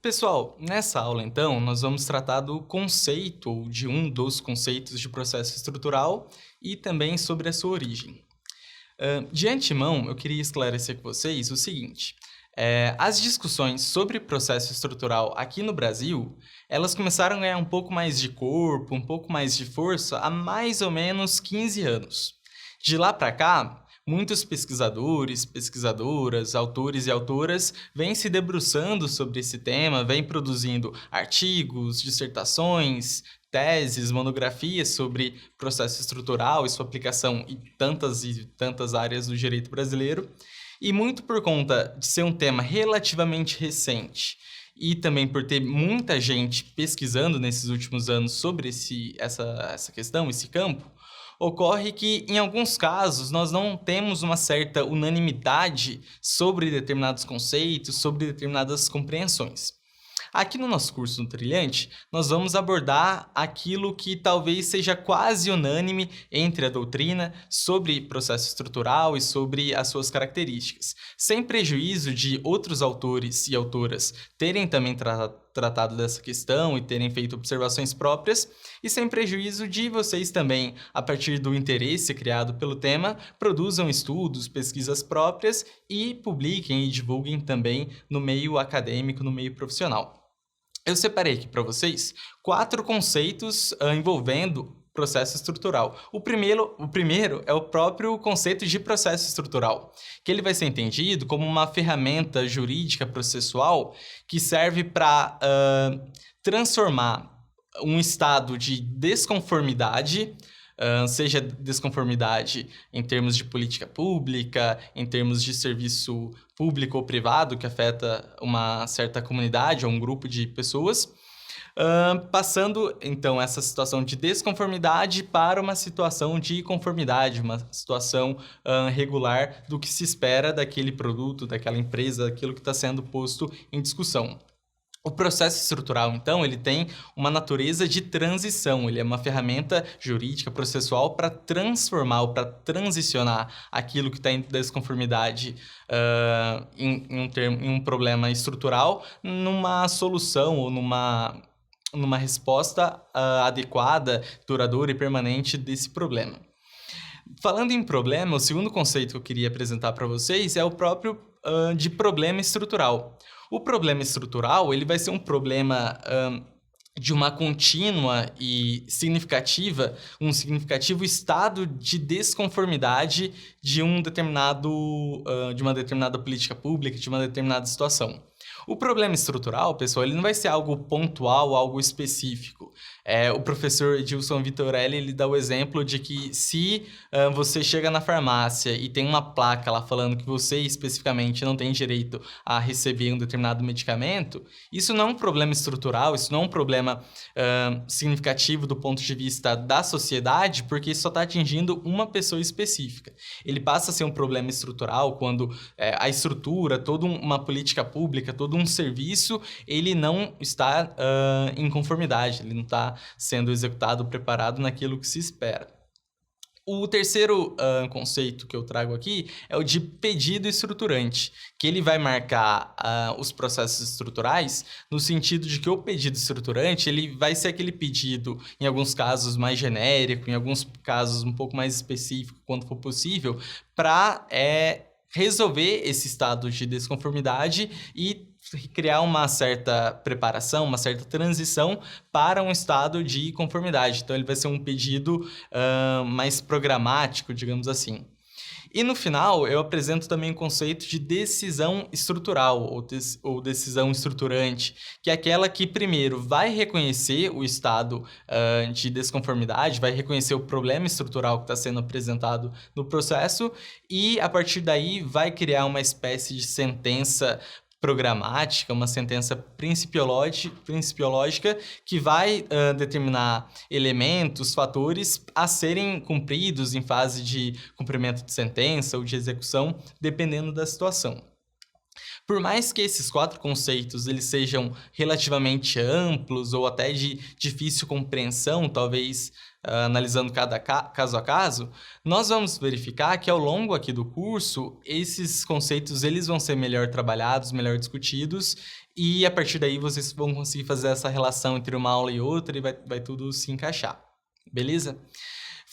Pessoal, nessa aula então, nós vamos tratar do conceito, ou de um dos conceitos de processo estrutural e também sobre a sua origem. De antemão, eu queria esclarecer com vocês o seguinte: as discussões sobre processo estrutural aqui no Brasil, elas começaram a ganhar um pouco mais de corpo, um pouco mais de força há mais ou menos 15 anos. De lá para cá, muitos pesquisadores, pesquisadoras, autores e autoras vêm se debruçando sobre esse tema, vêm produzindo artigos, dissertações, teses, monografias sobre processo estrutural e sua aplicação em tantas e tantas áreas do direito brasileiro. E muito por conta de ser um tema relativamente recente e também por ter muita gente pesquisando nesses últimos anos sobre essa questão, esse campo, ocorre que, em alguns casos, nós não temos uma certa unanimidade sobre determinados conceitos, sobre determinadas compreensões. Aqui no nosso curso no Trilhante, nós vamos abordar aquilo que talvez seja quase unânime entre a doutrina sobre processo estrutural e sobre as suas características, sem prejuízo de outros autores e autoras terem também tratado dessa questão e terem feito observações próprias, e sem prejuízo de vocês também, a partir do interesse criado pelo tema, produzam estudos, pesquisas próprias e publiquem e divulguem também no meio acadêmico, no meio profissional. Eu separei aqui para vocês 4 conceitos envolvendo processo estrutural. O primeiro é o próprio conceito de processo estrutural, que ele vai ser entendido como uma ferramenta jurídica processual que serve para transformar um estado de desconformidade, seja desconformidade em termos de política pública, em termos de serviço público ou privado que afeta uma certa comunidade ou um grupo de pessoas, passando então essa situação de desconformidade para uma situação de conformidade, uma situação regular do que se espera daquele produto, daquela empresa, daquilo que está sendo posto em discussão. O processo estrutural, então, ele tem uma natureza de transição, ele é uma ferramenta jurídica processual para transformar ou para transicionar aquilo que está em desconformidade em um problema estrutural numa solução ou numa resposta adequada, duradoura e permanente desse problema. Falando em problema, o segundo conceito que eu queria apresentar para vocês é o próprio de problema estrutural. O problema estrutural ele vai ser um problema de uma contínua e um significativo estado de desconformidade de de uma determinada política pública, de uma determinada situação. O problema estrutural, pessoal, ele não vai ser algo pontual, algo específico. O professor Edilson Vitorelli ele dá o exemplo de que se você chega na farmácia e tem uma placa lá falando que você especificamente não tem direito a receber um determinado medicamento, isso não é um problema estrutural, isso não é um problema significativo do ponto de vista da sociedade, porque isso só está atingindo uma pessoa específica. Ele passa a ser um problema estrutural quando a estrutura, toda uma política pública, todo um serviço, ele não está em conformidade, ele não está sendo executado, preparado naquilo que se espera. O terceiro conceito que eu trago aqui é o de pedido estruturante, que ele vai marcar os processos estruturais no sentido de que o pedido estruturante ele vai ser aquele pedido, em alguns casos mais genérico, em alguns casos um pouco mais específico, quando for possível, para resolver esse estado de desconformidade e criar uma certa preparação, uma certa transição para um estado de conformidade. Então, ele vai ser um pedido mais programático, digamos assim. E no final, eu apresento também o conceito de decisão estrutural ou decisão estruturante, que é aquela que, primeiro, vai reconhecer o estado de desconformidade, vai reconhecer o problema estrutural que está sendo apresentado no processo e, a partir daí, vai criar uma espécie de sentença programática, uma sentença principiológica que vai determinar elementos, fatores a serem cumpridos em fase de cumprimento de sentença ou de execução, dependendo da situação. Por mais que esses 4 conceitos eles sejam relativamente amplos ou até de difícil compreensão, talvez analisando cada caso a caso, nós vamos verificar que ao longo aqui do curso, esses conceitos eles vão ser melhor trabalhados, melhor discutidos, e a partir daí vocês vão conseguir fazer essa relação entre uma aula e outra e vai tudo se encaixar. Beleza?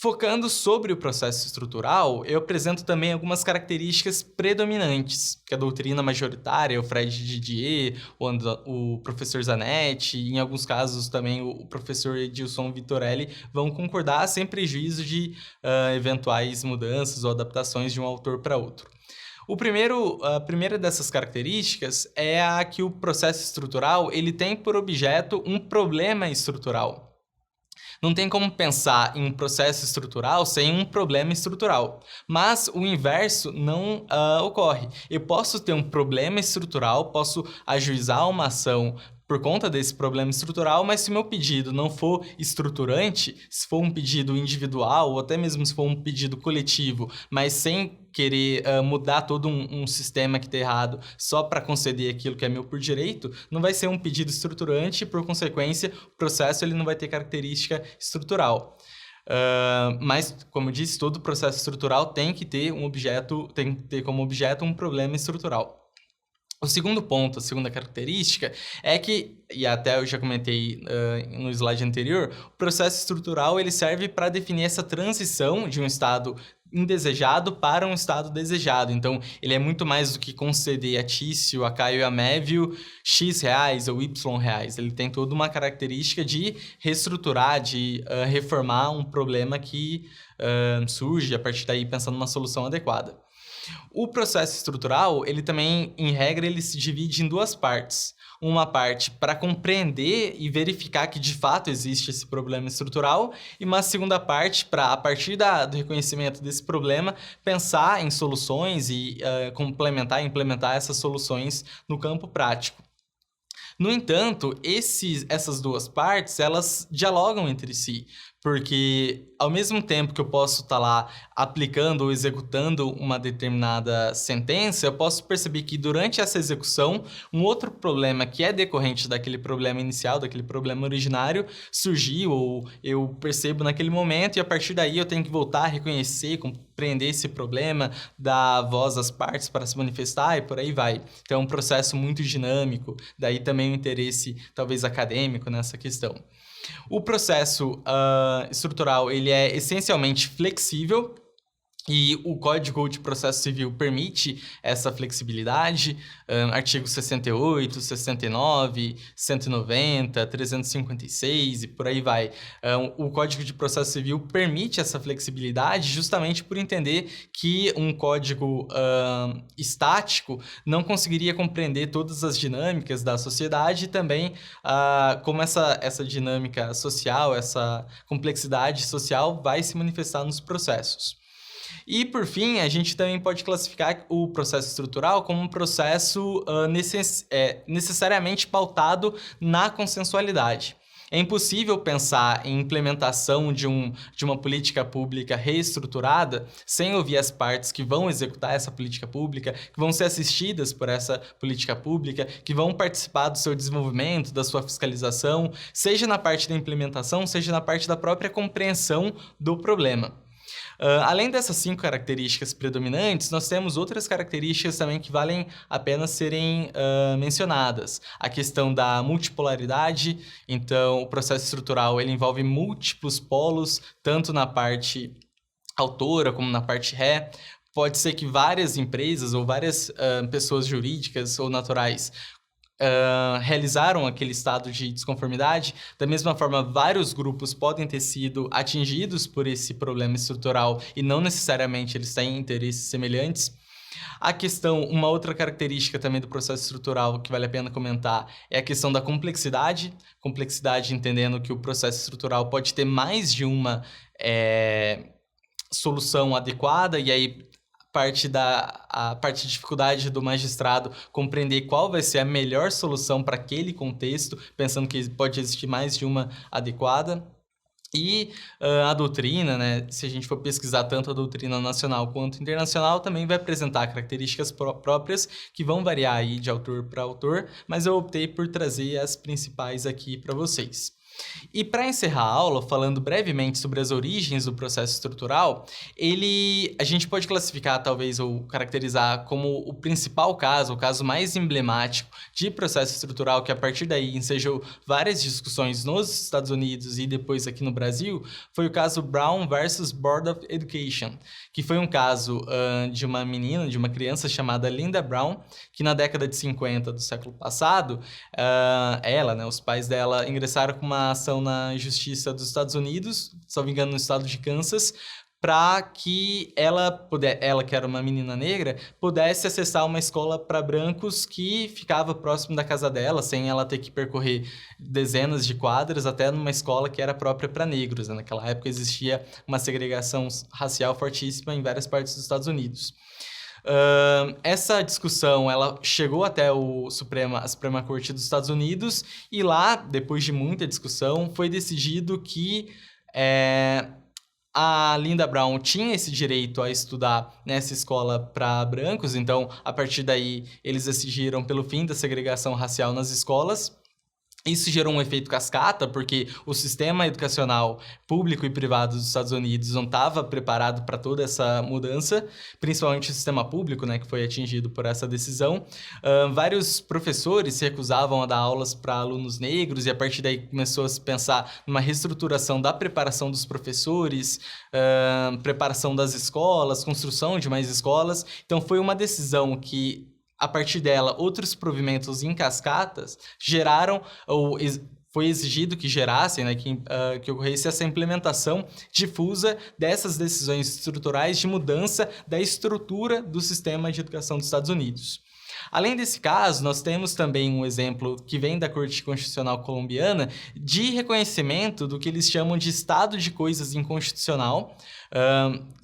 Focando sobre o processo estrutural, eu apresento também algumas características predominantes, que a doutrina majoritária, o Fred Didier, o professor Zanetti, e em alguns casos também o professor Edilson Vitorelli vão concordar sem prejuízo de eventuais mudanças ou adaptações de um autor para outro. A primeira dessas características é a que o processo estrutural ele tem por objeto um problema estrutural. Não tem como pensar em um processo estrutural sem um problema estrutural. Mas o inverso não ocorre. Eu posso ter um problema estrutural, posso ajuizar uma ação por conta desse problema estrutural, mas se meu pedido não for estruturante, se for um pedido individual ou até mesmo se for um pedido coletivo, mas sem querer mudar todo um sistema que está errado só para conceder aquilo que é meu por direito, não vai ser um pedido estruturante e, por consequência, o processo ele não vai ter característica estrutural. Mas, como eu disse, todo processo estrutural tem que ter tem que ter como objeto um problema estrutural. O segundo ponto, a segunda característica, é que, e até eu já comentei no slide anterior, o processo estrutural ele serve para definir essa transição de um estado indesejado para um estado desejado. Então, ele é muito mais do que conceder a Tício, a Caio e a Mévio X reais ou Y reais. Ele tem toda uma característica de reestruturar, de reformar um problema que surge a partir daí pensando numa solução adequada. O processo estrutural, ele também, em regra, ele se divide em 2 partes. Uma parte para compreender e verificar que de fato existe esse problema estrutural e uma segunda parte para, a partir do reconhecimento desse problema, pensar em soluções e implementar essas soluções no campo prático. No entanto, essas 2 partes, elas dialogam entre si, porque ao mesmo tempo que eu posso estar lá aplicando ou executando uma determinada sentença, eu posso perceber que durante essa execução, um outro problema que é decorrente daquele problema inicial, daquele problema originário, surgiu ou eu percebo naquele momento e a partir daí eu tenho que voltar a reconhecer, compreender esse problema, dar voz às partes para se manifestar e por aí vai. Então é um processo muito dinâmico, daí também o interesse talvez acadêmico nessa questão. O processo estrutural ele é essencialmente flexível e o Código de Processo Civil permite essa flexibilidade, artigos 68, 69, 190, 356 e por aí vai. O Código de Processo Civil permite essa flexibilidade justamente por entender que um código estático não conseguiria compreender todas as dinâmicas da sociedade e também como essa dinâmica social, essa complexidade social vai se manifestar nos processos. E, por fim, a gente também pode classificar o processo estrutural como um processo necessariamente pautado na consensualidade. É impossível pensar em implementação de uma política pública reestruturada sem ouvir as partes que vão executar essa política pública, que vão ser assistidas por essa política pública, que vão participar do seu desenvolvimento, da sua fiscalização, seja na parte da implementação, seja na parte da própria compreensão do problema. Além dessas 5 características predominantes, nós temos outras características também que valem a pena serem mencionadas. A questão da multipolaridade, então o processo estrutural ele envolve múltiplos polos, tanto na parte autora como na parte ré. Pode ser que várias empresas ou várias pessoas jurídicas ou naturais realizaram aquele estado de desconformidade. Da mesma forma, vários grupos podem ter sido atingidos por esse problema estrutural e não necessariamente eles têm interesses semelhantes. Uma outra característica também do processo estrutural que vale a pena comentar é a questão da complexidade. Complexidade entendendo que o processo estrutural pode ter mais de uma solução adequada e aí a parte de dificuldade do magistrado compreender qual vai ser a melhor solução para aquele contexto, pensando que pode existir mais de uma adequada. E a doutrina, né, se a gente for pesquisar tanto a doutrina nacional quanto internacional, também vai apresentar características próprias que vão variar aí de autor para autor, mas eu optei por trazer as principais aqui para vocês. E para encerrar a aula, falando brevemente sobre as origens do processo estrutural, a gente pode classificar, talvez, ou caracterizar como o principal caso, o caso mais emblemático de processo estrutural, que a partir daí ensejou várias discussões nos Estados Unidos e depois aqui no Brasil, foi o caso Brown versus Board of Education, que foi um caso de uma menina, de uma criança chamada Linda Brown, que na década de 50 do século passado, ela, né, os pais dela ingressaram com uma ação na Justiça dos Estados Unidos, se não me engano, no estado de Kansas, para que ela, que era uma menina negra, pudesse acessar uma escola para brancos que ficava próximo da casa dela, sem ela ter que percorrer dezenas de quadras até numa escola que era própria para negros. Naquela época existia uma segregação racial fortíssima em várias partes dos Estados Unidos. Essa discussão ela chegou até a Suprema Corte dos Estados Unidos e lá, depois de muita discussão, foi decidido que a Linda Brown tinha esse direito a estudar nessa escola para brancos, então, a partir daí, eles exigiram pelo fim da segregação racial nas escolas. Isso gerou um efeito cascata, porque o sistema educacional público e privado dos Estados Unidos não estava preparado para toda essa mudança, principalmente o sistema público, né, que foi atingido por essa decisão. Vários professores se recusavam a dar aulas para alunos negros e a partir daí começou a se pensar numa reestruturação da preparação dos professores, preparação das escolas, construção de mais escolas. Então foi uma decisão que a partir dela, outros provimentos em cascatas geraram, ou foi exigido que gerassem, né, que ocorresse essa implementação difusa dessas decisões estruturais de mudança da estrutura do sistema de educação dos Estados Unidos. Além desse caso, nós temos também um exemplo que vem da Corte Constitucional colombiana de reconhecimento do que eles chamam de estado de coisas inconstitucional,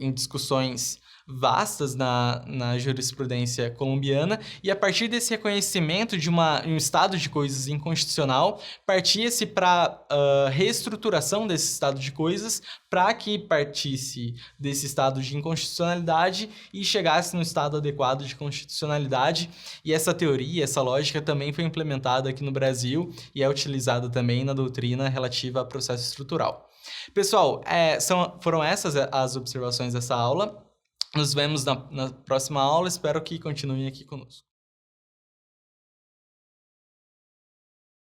em discussões vastas na jurisprudência colombiana, e a partir desse reconhecimento de um estado de coisas inconstitucional, partia-se para reestruturação desse estado de coisas para que partisse desse estado de inconstitucionalidade e chegasse no estado adequado de constitucionalidade. E essa teoria, essa lógica também foi implementada aqui no Brasil e é utilizada também na doutrina relativa a processo estrutural. Pessoal, foram essas as observações dessa aula. Nos vemos na próxima aula, espero que continuem aqui conosco.